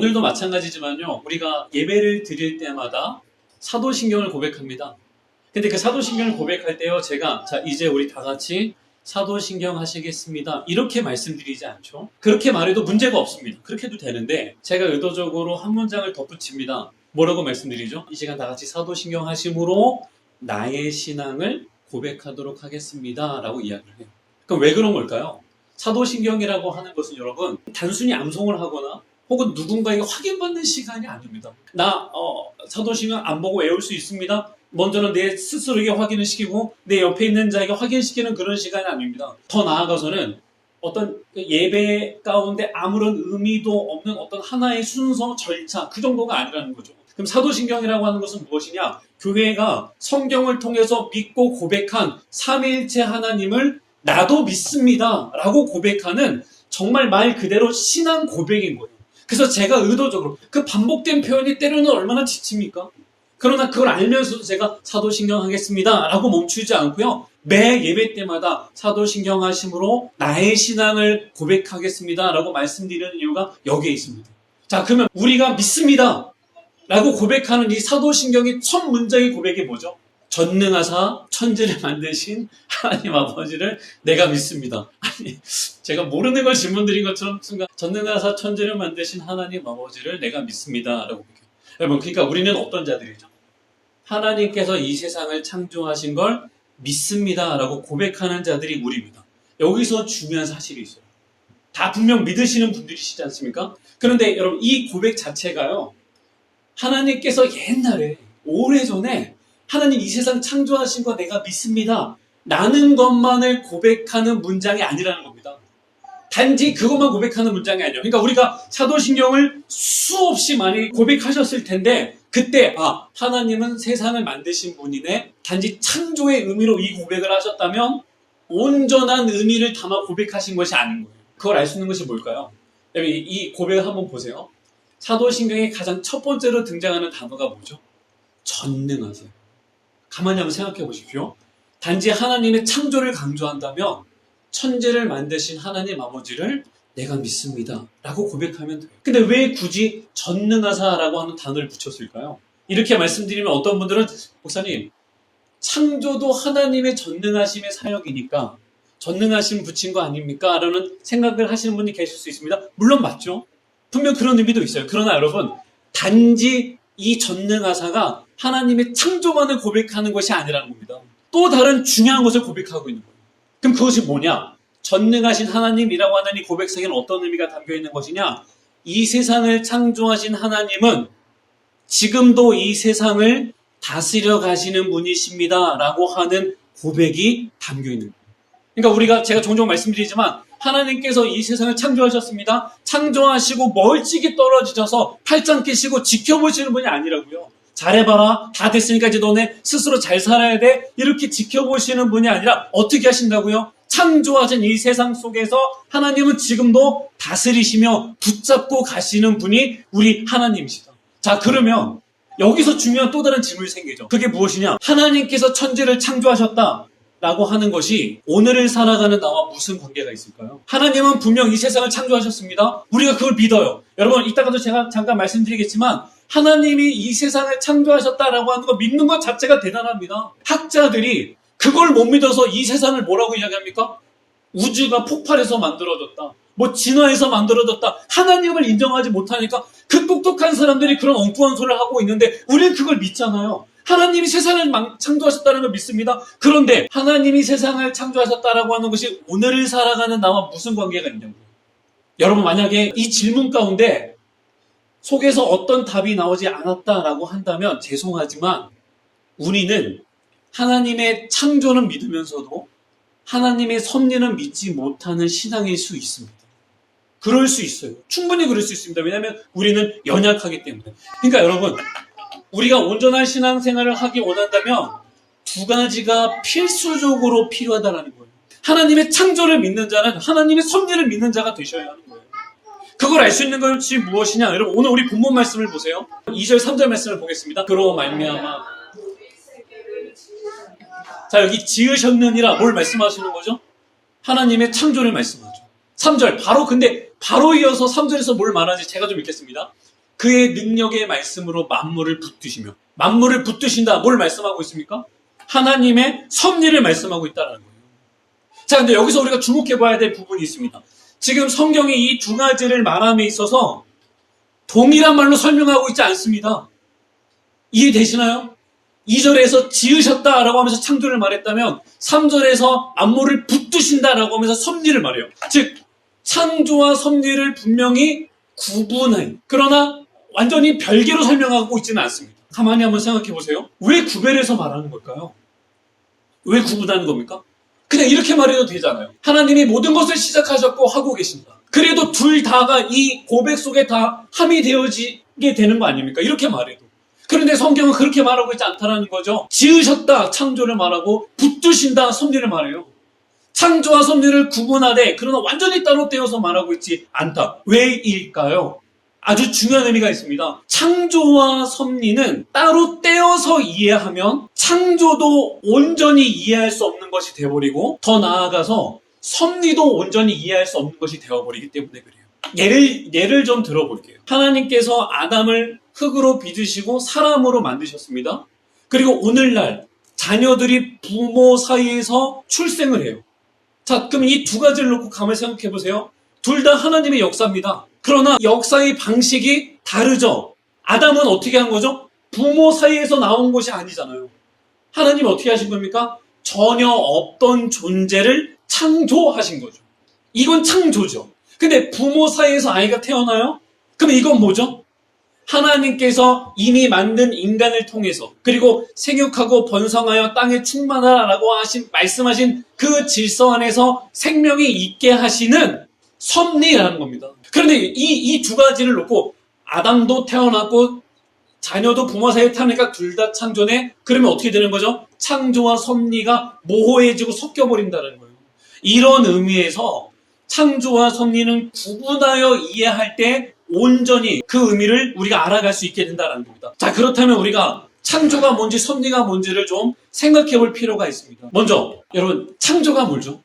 오늘도 마찬가지지만요. 우리가 예배를 드릴 때마다 사도신경을 고백합니다. 근데 그 사도신경을 고백할 때요. 제가 자 이제 우리 다 같이 사도신경 하시겠습니다. 이렇게 말씀드리지 않죠. 그렇게 말해도 문제가 없습니다. 그렇게 해도 되는데 제가 의도적으로 한 문장을 덧붙입니다. 뭐라고 말씀드리죠? 이 시간 다 같이 사도신경 하심으로 나의 신앙을 고백하도록 하겠습니다. 라고 이야기를 해요. 그럼 왜 그런 걸까요? 사도신경이라고 하는 것은 여러분 단순히 암송을 하거나 혹은 누군가에게 확인받는 시간이 아닙니다. 나 사도신경 안 보고 외울 수 있습니다. 먼저는 내 스스로에게 확인을 시키고 내 옆에 있는 자에게 확인시키는 그런 시간이 아닙니다. 더 나아가서는 어떤 예배 가운데 아무런 의미도 없는 어떤 하나의 순서, 절차 그 정도가 아니라는 거죠. 그럼 사도신경이라고 하는 것은 무엇이냐? 교회가 성경을 통해서 믿고 고백한 삼위일체 하나님을 나도 믿습니다 라고 고백하는 정말 말 그대로 신앙 고백인 거예요. 그래서 제가 의도적으로 그 반복된 표현이 때로는 얼마나 지칩니까? 그러나 그걸 알면서도 제가 사도신경 하겠습니다 라고 멈추지 않고요. 매 예배 때마다 사도신경 하심으로 나의 신앙을 고백하겠습니다 라고 말씀드리는 이유가 여기에 있습니다. 자, 그러면 우리가 믿습니다 라고 고백하는 이 사도신경의 첫 문장의 고백이 뭐죠? 전능하사 천지를 만드신 하나님 아버지를 내가 믿습니다. 아니, 제가 모르는 걸 질문드린 것처럼 순간 전능하사 천지를 만드신 하나님 아버지를 내가 믿습니다 라고 고백해요. 여러분, 그러니까 우리는 어떤 자들이죠? 하나님께서 이 세상을 창조하신 걸 믿습니다 라고 고백하는 자들이 우리입니다. 여기서 중요한 사실이 있어요. 다 분명 믿으시는 분들이시지 않습니까? 그런데 여러분 이 고백 자체가요. 하나님께서 옛날에 오래전에 하나님 이 세상 창조하신 거 내가 믿습니다 라는 것만을 고백하는 문장이 아니라는 겁니다. 단지 그것만 고백하는 문장이 아니에요. 그러니까 우리가 사도신경을 수없이 많이 고백하셨을 텐데 그때 하나님은 세상을 만드신 분이네 단지 창조의 의미로 이 고백을 하셨다면 온전한 의미를 담아 고백하신 것이 아닌 거예요. 그걸 알 수 있는 것이 뭘까요? 이 고백을 한번 보세요. 사도신경의 가장 첫 번째로 등장하는 단어가 뭐죠? 전능하세요. 가만히 한번 생각해 보십시오. 단지 하나님의 창조를 강조한다면 천지를 만드신 하나님 아버지를 내가 믿습니다 라고 고백하면 돼요. 근데 왜 굳이 전능하사라고 하는 단어를 붙였을까요? 이렇게 말씀드리면 어떤 분들은 목사님 창조도 하나님의 전능하심의 사역이니까 전능하심 붙인 거 아닙니까? 라는 생각을 하시는 분이 계실 수 있습니다. 물론 맞죠. 분명 그런 의미도 있어요. 그러나 여러분 단지 이 전능하사가 하나님의 창조만을 고백하는 것이 아니라는 겁니다. 또 다른 중요한 것을 고백하고 있는 거예요. 그럼 그것이 뭐냐? 전능하신 하나님이라고 하는 이 고백 속에는 어떤 의미가 담겨있는 것이냐? 이 세상을 창조하신 하나님은 지금도 이 세상을 다스려 가시는 분이십니다 라고 하는 고백이 담겨있는 거예요. 그러니까 제가 종종 말씀드리지만 하나님께서 이 세상을 창조하셨습니다. 창조하시고 멀찍이 떨어지셔서 팔짱 끼시고 지켜보시는 분이 아니라고요. 잘해봐라. 다 됐으니까 이제 너네 스스로 잘 살아야 돼. 이렇게 지켜보시는 분이 아니라 어떻게 하신다고요? 창조하신 이 세상 속에서 하나님은 지금도 다스리시며 붙잡고 가시는 분이 우리 하나님이시다. 자, 그러면 여기서 중요한 또 다른 질문이 생기죠. 그게 무엇이냐? 하나님께서 천지를 창조하셨다 라고 하는 것이 오늘을 살아가는 나와 무슨 관계가 있을까요? 하나님은 분명 이 세상을 창조하셨습니다. 우리가 그걸 믿어요. 여러분 이따가도 제가 잠깐 말씀드리겠지만 하나님이 이 세상을 창조하셨다라고 하는 거 믿는 것 자체가 대단합니다. 학자들이 그걸 못 믿어서 이 세상을 뭐라고 이야기합니까? 우주가 폭발해서 만들어졌다. 진화해서 만들어졌다. 하나님을 인정하지 못하니까 그 똑똑한 사람들이 그런 엉뚱한 소리를 하고 있는데 우리는 그걸 믿잖아요. 하나님이 세상을 창조하셨다는 걸 믿습니다. 그런데 하나님이 세상을 창조하셨다라고 하는 것이 오늘을 살아가는 나와 무슨 관계가 있냐고요. 여러분 만약에 이 질문 가운데 속에서 어떤 답이 나오지 않았다라고 한다면 죄송하지만 우리는 하나님의 창조는 믿으면서도 하나님의 섭리는 믿지 못하는 신앙일 수 있습니다. 그럴 수 있어요. 충분히 그럴 수 있습니다. 왜냐하면 우리는 연약하기 때문에. 그러니까 여러분 우리가 온전한 신앙생활을 하기 원한다면 두 가지가 필수적으로 필요하다는 거예요. 하나님의 창조를 믿는 자는 하나님의 섭리를 믿는 자가 되셔야 하는 거예요. 그걸 알 수 있는 것이 무엇이냐? 여러분 오늘 우리 본문 말씀을 보세요. 2절 3절 말씀을 보겠습니다. 그로 말미암아 자 여기 지으셨느니라 뭘 말씀하시는 거죠? 하나님의 창조를 말씀하죠. 3절 바로 이어서 3절에서 뭘 말하는지 제가 좀 읽겠습니다. 그의 능력의 말씀으로 만물을 붙드시며, 만물을 붙드신다. 뭘 말씀하고 있습니까? 하나님의 섭리를 말씀하고 있다는 거예요. 자, 근데 여기서 우리가 주목해 봐야 될 부분이 있습니다. 지금 성경이 이 두 가지를 말함에 있어서 동일한 말로 설명하고 있지 않습니다. 이해되시나요? 2절에서 지으셨다라고 하면서 창조를 말했다면 3절에서 만물을 붙드신다라고 하면서 섭리를 말해요. 즉 창조와 섭리를 분명히 구분해. 그러나 완전히 별개로 설명하고 있지는 않습니다. 가만히 한번 생각해 보세요. 왜 구별해서 말하는 걸까요? 왜 구분하는 겁니까? 그냥 이렇게 말해도 되잖아요. 하나님이 모든 것을 시작하셨고 하고 계신다. 그래도 둘 다가 이 고백 속에 다 함이 되어지게 되는 거 아닙니까? 이렇게 말해도. 그런데 성경은 그렇게 말하고 있지 않다는 거죠. 지으셨다 창조를 말하고 붙드신다 섭리를 말해요. 창조와 섭리를 구분하되 그러나 완전히 따로 떼어서 말하고 있지 않다. 왜일까요? 아주 중요한 의미가 있습니다. 창조와 섭리는 따로 떼어서 이해하면 창조도 온전히 이해할 수 없는 것이 되어버리고 더 나아가서 섭리도 온전히 이해할 수 없는 것이 되어버리기 때문에 그래요. 예를 좀 들어볼게요. 하나님께서 아담을 흙으로 빚으시고 사람으로 만드셨습니다. 그리고 오늘날 자녀들이 부모 사이에서 출생을 해요. 자, 그럼 이 두 가지를 놓고 가만히 생각해 보세요. 둘 다 하나님의 역사입니다. 그러나 역사의 방식이 다르죠. 아담은 어떻게 한 거죠? 부모 사이에서 나온 것이 아니잖아요. 하나님 어떻게 하신 겁니까? 전혀 없던 존재를 창조하신 거죠. 이건 창조죠. 근데 부모 사이에서 아이가 태어나요? 그럼 이건 뭐죠? 하나님께서 이미 만든 인간을 통해서 그리고 생육하고 번성하여 땅에 충만하라고 말씀하신 그 질서 안에서 생명이 있게 하시는 섭리라는 겁니다. 그런데 이 두 가지를 놓고 아담도 태어났고 자녀도 부모 사이에 태어나니까 둘 다 창조네? 그러면 어떻게 되는 거죠? 창조와 섭리가 모호해지고 섞여버린다는 거예요. 이런 의미에서 창조와 섭리는 구분하여 이해할 때 온전히 그 의미를 우리가 알아갈 수 있게 된다는 겁니다. 자, 그렇다면 우리가 창조가 뭔지 섭리가 뭔지를 좀 생각해 볼 필요가 있습니다. 먼저 여러분, 창조가 뭐죠?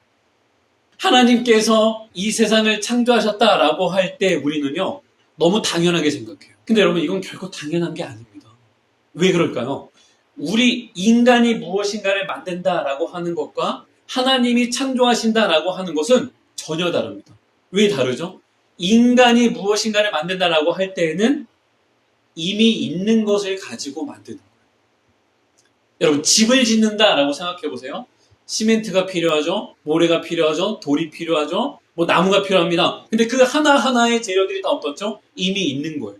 하나님께서 이 세상을 창조하셨다라고 할 때 우리는요 너무 당연하게 생각해요. 근데 여러분, 이건 결코 당연한 게 아닙니다. 왜 그럴까요? 우리 인간이 무엇인가를 만든다라고 하는 것과 하나님이 창조하신다라고 하는 것은 전혀 다릅니다. 왜 다르죠? 인간이 무엇인가를 만든다라고 할 때에는 이미 있는 것을 가지고 만드는 거예요. 여러분, 집을 짓는다라고 생각해 보세요. 시멘트가 필요하죠. 모래가 필요하죠. 돌이 필요하죠. 뭐 나무가 필요합니다. 근데 그 하나하나의 재료들이 다 어떻죠? 이미 있는 거예요.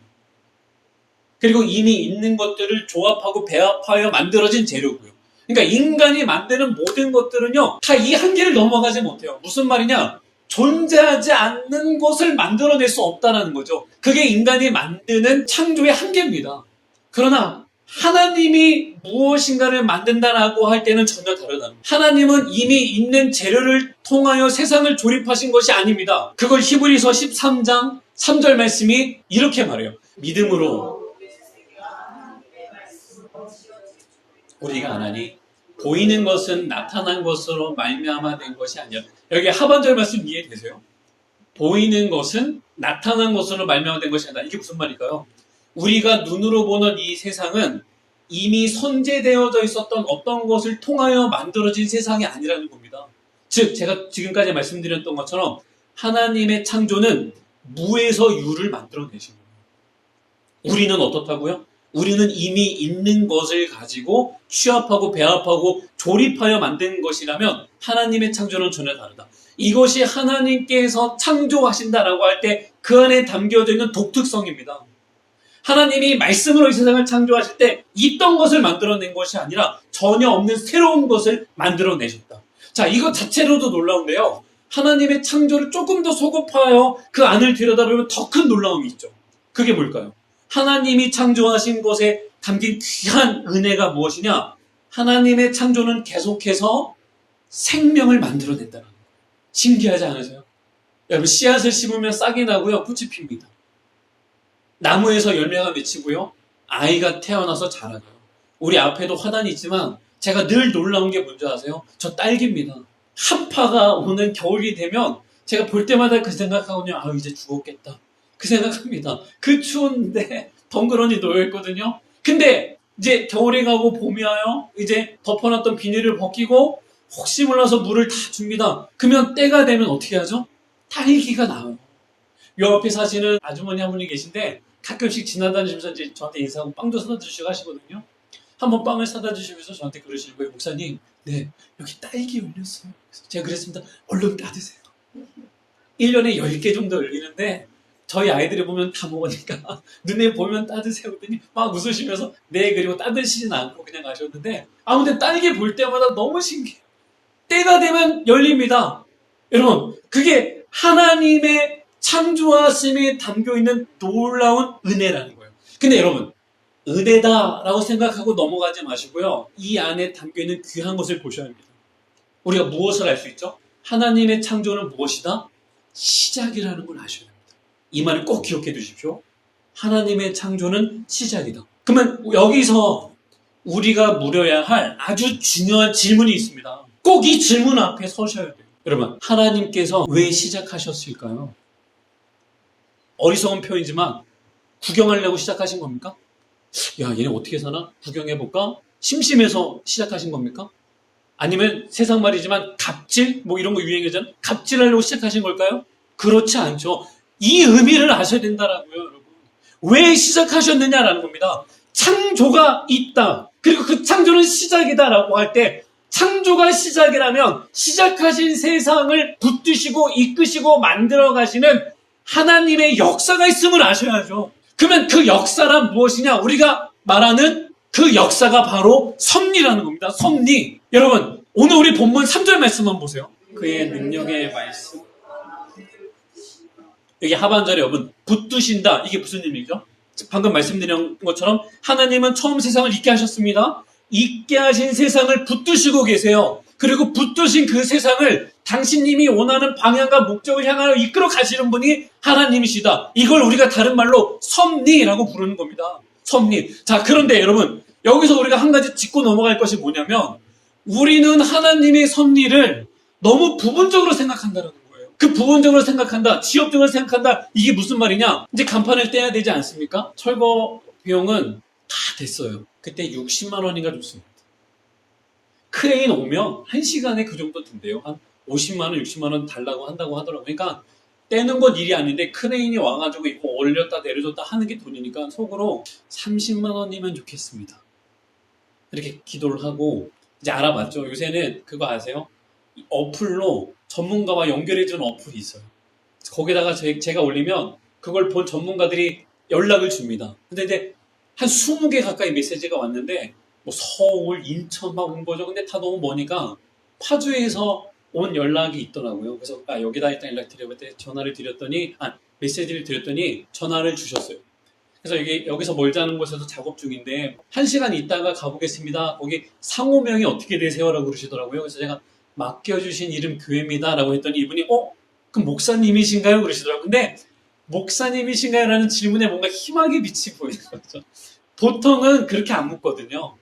그리고 이미 있는 것들을 조합하고 배합하여 만들어진 재료고요. 그러니까 인간이 만드는 모든 것들은요 다 이 한계를 넘어가지 못해요. 무슨 말이냐? 존재하지 않는 것을 만들어낼 수 없다는 거죠. 그게 인간이 만드는 창조의 한계입니다. 그러나 하나님이 무엇인가를 만든다라고 할 때는 전혀 다르다. 하나님은 이미 있는 재료를 통하여 세상을 조립하신 것이 아닙니다. 그걸 히브리서 13장 3절 말씀이 이렇게 말해요. 믿음으로 우리가 아나니 보이는 것은 나타난 것으로 말미암아 된 것이 아니야. 여기 하반절 말씀 이해되세요? 보이는 것은 나타난 것으로 말미암아 된 것이 아니라. 이게 무슨 말일까요? 우리가 눈으로 보는 이 세상은 이미 선재되어져 있었던 어떤 것을 통하여 만들어진 세상이 아니라는 겁니다. 즉 제가 지금까지 말씀드렸던 것처럼 하나님의 창조는 무에서 유를 만들어내신 거예요. 우리는 어떻다고요? 우리는 이미 있는 것을 가지고 취합하고 배합하고 조립하여 만든 것이라면 하나님의 창조는 전혀 다르다. 이것이 하나님께서 창조하신다라고 할 때 그 안에 담겨져 있는 독특성입니다. 하나님이 말씀으로 이 세상을 창조하실 때 있던 것을 만들어낸 것이 아니라 전혀 없는 새로운 것을 만들어내셨다. 자, 이것 자체로도 놀라운데요. 하나님의 창조를 조금 더 소급하여 그 안을 들여다보면 더 큰 놀라움이 있죠. 그게 뭘까요? 하나님이 창조하신 것에 담긴 귀한 은혜가 무엇이냐? 하나님의 창조는 계속해서 생명을 만들어낸다는 거예요. 신기하지 않으세요? 여러분, 씨앗을 심으면 싹이 나고요, 꽃이 핍니다. 나무에서 열매가 맺히고요, 아이가 태어나서 자라나요. 우리 앞에도 화단이 있지만 제가 늘 놀라운 게 뭔지 아세요? 저 딸기입니다. 한파가 오는 겨울이 되면 제가 볼 때마다 그 생각하거든요. 아, 이제 죽었겠다. 그 생각합니다. 그 추운데 덩그러니 놓여있거든요. 근데 이제 겨울이 가고 봄이 와요. 이제 덮어놨던 비닐을 벗기고 혹시 몰라서 물을 다 줍니다. 그러면 때가 되면 어떻게 하죠? 딸기가 나와요. 요 앞에 사시는 아주머니 한 분이 계신데 가끔씩 지나다니시면서 이제 저한테 인사하고 빵도 사다 주시고 하시거든요. 한번 빵을 사다 주시면서 저한테 그러시는 거예요. 목사님, 네, 여기 딸기 열렸어요. 그래서 제가 그랬습니다. 얼른 따드세요. 1년에 10개 정도 열리는데 저희 아이들이 보면 다 먹으니까 눈에 보면 따드세요. 그랬더니 막 웃으시면서 네, 그리고 따드시진 않고 그냥 가셨는데 아무튼 딸기 볼 때마다 너무 신기해요. 때가 되면 열립니다. 여러분, 그게 하나님의 창조하심에 담겨있는 놀라운 은혜라는 거예요. 근데 여러분, 은혜다라고 생각하고 넘어가지 마시고요. 이 안에 담겨있는 귀한 것을 보셔야 합니다. 우리가 무엇을 알 수 있죠? 하나님의 창조는 무엇이다? 시작이라는 걸 아셔야 됩니다. 이 말을 꼭 기억해 두십시오. 하나님의 창조는 시작이다. 그러면 여기서 우리가 물어야 할 아주 중요한 질문이 있습니다. 꼭 이 질문 앞에 서셔야 돼요. 여러분, 하나님께서 왜 시작하셨을까요? 어리석은 표현이지만 구경하려고 시작하신 겁니까? 야, 얘네 어떻게 사나? 구경해볼까? 심심해서 시작하신 겁니까? 아니면 세상 말이지만 갑질? 뭐 이런 거 유행이잖아. 갑질하려고 시작하신 걸까요? 그렇지 않죠. 이 의미를 아셔야 된다라고요, 여러분. 왜 시작하셨느냐라는 겁니다. 창조가 있다. 그리고 그 창조는 시작이다라고 할 때 창조가 시작이라면 시작하신 세상을 붙드시고 이끄시고 만들어 가시는 하나님의 역사가 있음을 아셔야죠. 그러면 그 역사란 무엇이냐? 우리가 말하는 그 역사가 바로 섭리라는 겁니다. 섭리. 여러분, 오늘 우리 본문 3절 말씀만 보세요. 그의 능력의 말씀. 여기 하반절에 여러분, 붙드신다. 이게 무슨 의미죠? 방금 말씀드린 것처럼 하나님은 처음 세상을 있게 하셨습니다. 있게 하신 세상을 붙드시고 계세요. 그리고 붙드신 그 세상을 당신님이 원하는 방향과 목적을 향하여 이끌어 가시는 분이 하나님이시다. 이걸 우리가 다른 말로 섭리라고 부르는 겁니다. 섭리. 자, 그런데 여러분, 여기서 우리가 한 가지 짚고 넘어갈 것이 뭐냐면 우리는 하나님의 섭리를 너무 부분적으로 생각한다는 거예요. 그 부분적으로 생각한다, 지엽적으로 생각한다, 이게 무슨 말이냐? 이제 간판을 떼야 되지 않습니까? 철거 비용은 다 됐어요. 그때 60만 원인가 줬습니다. 크레인 오면 1시간에 그 정도 든대요. 한 50만 원, 60만 원 달라고 한다고 하더라고요. 그러니까 떼는 건 일이 아닌데 크레인이 와가지고 이거 올렸다 내려줬다 하는 게 돈이니까 속으로 30만 원이면 좋겠습니다. 이렇게 기도를 하고 이제 알아봤죠. 요새는 그거 아세요? 어플로 전문가와 연결해주는 어플이 있어요. 거기다가 제가 올리면 그걸 본 전문가들이 연락을 줍니다. 근데 이제 한 20개 가까이 메시지가 왔는데 뭐 서울, 인천 막 온 거죠. 근데 다 너무 머니까 파주에서 온 연락이 있더라고요. 그래서 여기다 일단 연락드려봤더니 전화를 드렸더니 메시지를 드렸더니 전화를 주셨어요. 그래서 여기서 멀지 않은 곳에서 작업 중인데 1시간 있다가 가보겠습니다. 거기 상호명이 어떻게 되세요? 라고 그러시더라고요. 그래서 제가 맡겨주신 이름 교회입니다. 라고 했더니 이분이 그럼 목사님이신가요? 그러시더라고요. 근데 목사님이신가요? 라는 질문에 뭔가 희망의 빛이 보이는 거죠. 보통은 그렇게 안 묻거든요.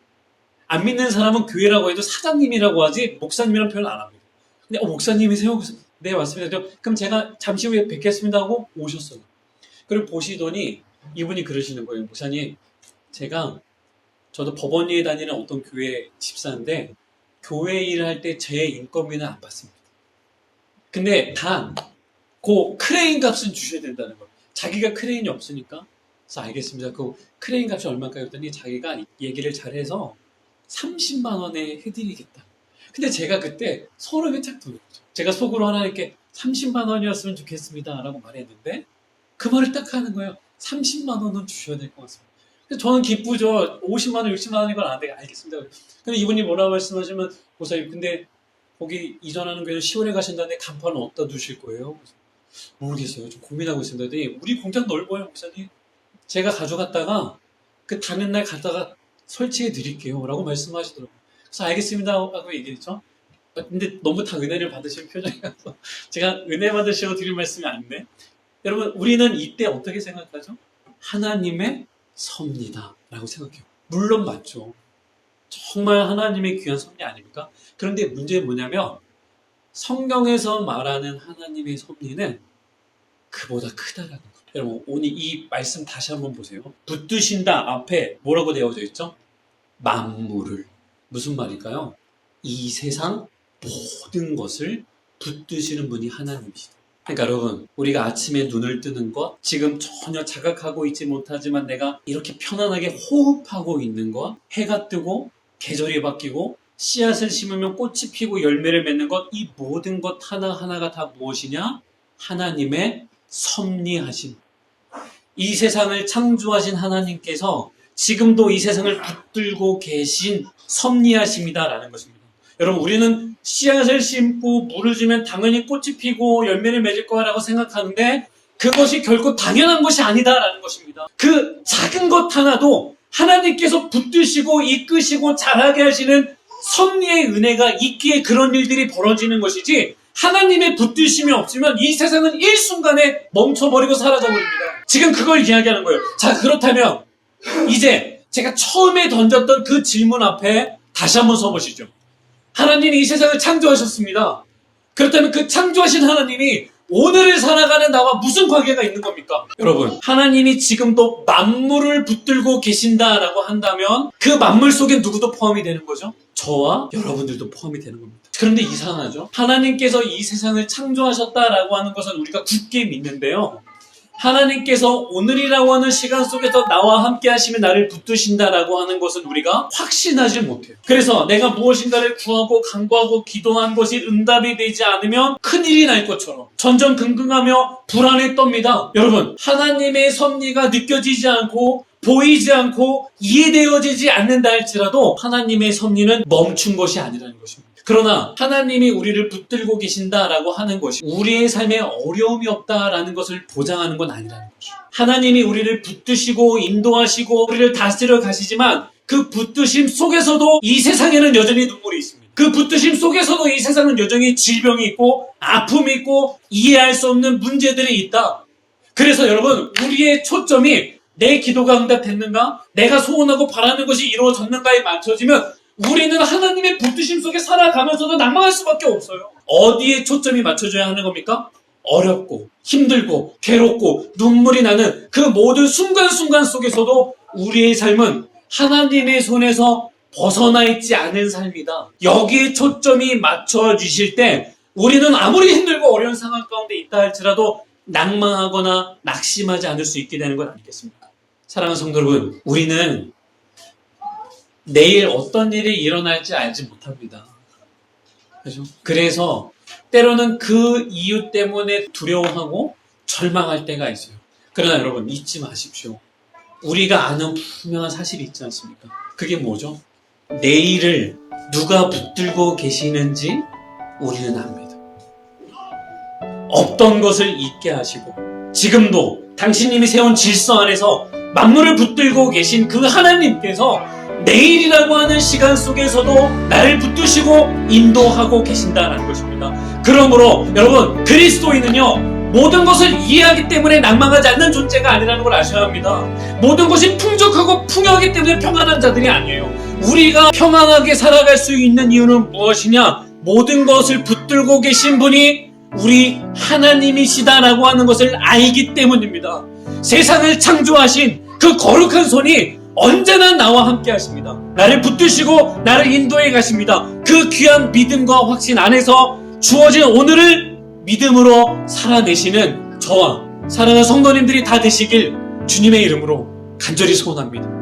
안 믿는 사람은 교회라고 해도 사장님이라고 하지 목사님이라는 표현 안 합니다. 근데 목사님이세요? 그래서 네, 맞습니다. 그럼 제가 잠시 후에 뵙겠습니다 하고 오셨어요. 그리고 보시더니 이분이 그러시는 거예요. 목사님, 저도 법원리에 다니는 어떤 교회 집사인데 교회 일을 할 때 제 인건비는 안 받습니다. 근데 단 그 크레인 값은 주셔야 된다는 거예요. 자기가 크레인이 없으니까. 그래서 알겠습니다. 그 크레인 값이 얼마일까요? 했더니 자기가 얘기를 잘해서 30만 원에 해드리겠다. 근데 제가 그때 소름이 쫙 돋는 거죠. 제가 속으로 하나님께 30만 원이었으면 좋겠습니다 라고 말했는데 그 말을 딱 하는 거예요. 30만 원은 주셔야 될 것 같습니다. 그래서 저는 기쁘죠. 50만 원, 60만 원이건 안 돼. 알겠습니다. 근데 이분이 뭐라고 말씀하시면 목사님, 근데 거기 이전하는 교회는 10월에 가신다는데 간판은 어디다 두실 거예요? 모르겠어요. 좀 고민하고 있습니다. 근데 우리 공장 넓어요, 목사님. 제가 가져갔다가 그 다른 날 갔다가 설치해 드릴게요 라고 말씀하시더라고요. 그래서 알겠습니다 하고 얘기했죠. 근데 너무 다 은혜를 받으실 표정이라서 제가 은혜 받으시고 드릴 말씀이 아닌데, 여러분, 우리는 이때 어떻게 생각하죠? 하나님의 섭리다 라고 생각해요. 물론 맞죠. 정말 하나님의 귀한 섭리 아닙니까? 그런데 문제는 뭐냐면 성경에서 말하는 하나님의 섭리는 그보다 크다라는 거예요. 여러분, 오늘 이 말씀 다시 한번 보세요. 붙드신다 앞에 뭐라고 되어져 있죠? 만물을. 무슨 말일까요? 이 세상 모든 것을 붙드시는 분이 하나님이시다. 그러니까 여러분, 우리가 아침에 눈을 뜨는 것, 지금 전혀 자각하고 있지 못하지만 내가 이렇게 편안하게 호흡하고 있는 것, 해가 뜨고 계절이 바뀌고 씨앗을 심으면 꽃이 피고 열매를 맺는 것, 이 모든 것 하나하나가 다 무엇이냐? 하나님의 섭리하심. 이 세상을 창조하신 하나님께서 지금도 이 세상을 붙들고 계신 섭리하심이다라는 것입니다. 여러분, 우리는 씨앗을 심고 물을 주면 당연히 꽃이 피고 열매를 맺을 거라고 생각하는데 그것이 결코 당연한 것이 아니다라는 것입니다. 그 작은 것 하나도 하나님께서 붙드시고 이끄시고 자라게 하시는 섭리의 은혜가 있기에 그런 일들이 벌어지는 것이지, 하나님의 붙드심이 없으면 이 세상은 일순간에 멈춰버리고 사라져버립니다. 지금 그걸 이야기하는 거예요. 자, 그렇다면 이제 제가 처음에 던졌던 그 질문 앞에 다시 한번 서보시죠. 하나님이 이 세상을 창조하셨습니다. 그렇다면 그 창조하신 하나님이 오늘을 살아가는 나와 무슨 관계가 있는 겁니까? 여러분, 하나님이 지금도 만물을 붙들고 계신다라고 한다면 그 만물 속에 누구도 포함이 되는 거죠? 저와 여러분들도 포함이 되는 겁니다. 그런데 이상하죠? 하나님께서 이 세상을 창조하셨다라고 하는 것은 우리가 굳게 믿는데요. 하나님께서 오늘이라고 하는 시간 속에서 나와 함께 하시면 나를 붙드신다라고 하는 것은 우리가 확신하지 못해요. 그래서 내가 무엇인가를 구하고 간구하고 기도한 것이 응답이 되지 않으면 큰일이 날 것처럼 전전긍긍하며 불안에 떱니다. 여러분, 하나님의 섭리가 느껴지지 않고 보이지 않고 이해되어지지 않는다 할지라도 하나님의 섭리는 멈춘 것이 아니라는 것입니다. 그러나 하나님이 우리를 붙들고 계신다라고 하는 것이 우리의 삶에 어려움이 없다라는 것을 보장하는 건 아니라는 거죠. 하나님이 우리를 붙드시고 인도하시고 우리를 다스려 가시지만 그 붙드심 속에서도 이 세상에는 여전히 눈물이 있습니다. 그 붙드심 속에서도 이 세상은 여전히 질병이 있고 아픔이 있고 이해할 수 없는 문제들이 있다. 그래서 여러분, 우리의 초점이 내 기도가 응답됐는가? 내가 소원하고 바라는 것이 이루어졌는가에 맞춰지면 우리는 하나님의 붙드심 속에 살아가면서도 낭망할 수밖에 없어요. 어디에 초점이 맞춰져야 하는 겁니까? 어렵고 힘들고 괴롭고 눈물이 나는 그 모든 순간순간 속에서도 우리의 삶은 하나님의 손에서 벗어나 있지 않은 삶이다. 여기에 초점이 맞춰지실 때 우리는 아무리 힘들고 어려운 상황 가운데 있다 할지라도 낭망하거나 낙심하지 않을 수 있게 되는 것 아니겠습니까? 사랑하는 성도 여러분, 우리는 내일 어떤 일이 일어날지 알지 못합니다. 그죠? 그래서 때로는 그 이유 때문에 두려워하고 절망할 때가 있어요. 그러나 여러분, 잊지 마십시오. 우리가 아는 분명한 사실이 있지 않습니까? 그게 뭐죠? 내일을 누가 붙들고 계시는지 우리는 압니다. 없던 것을 잊게 하시고 지금도 당신님이 세운 질서 안에서 만물을 붙들고 계신 그 하나님께서 내일이라고 하는 시간 속에서도 나를 붙드시고 인도하고 계신다는 것입니다. 그러므로 여러분, 그리스도인은요, 모든 것을 이해하기 때문에 낭망하지 않는 존재가 아니라는 걸 아셔야 합니다. 모든 것이 풍족하고 풍요하기 때문에 평안한 자들이 아니에요. 우리가 평안하게 살아갈 수 있는 이유는 무엇이냐? 모든 것을 붙들고 계신 분이 우리 하나님이시다라고 하는 것을 알기 때문입니다. 세상을 창조하신 그 거룩한 손이 언제나 나와 함께 하십니다. 나를 붙드시고 나를 인도해 가십니다. 그 귀한 믿음과 확신 안에서 주어진 오늘을 믿음으로 살아내시는 저와 사랑하는 성도님들이 다 되시길 주님의 이름으로 간절히 소원합니다.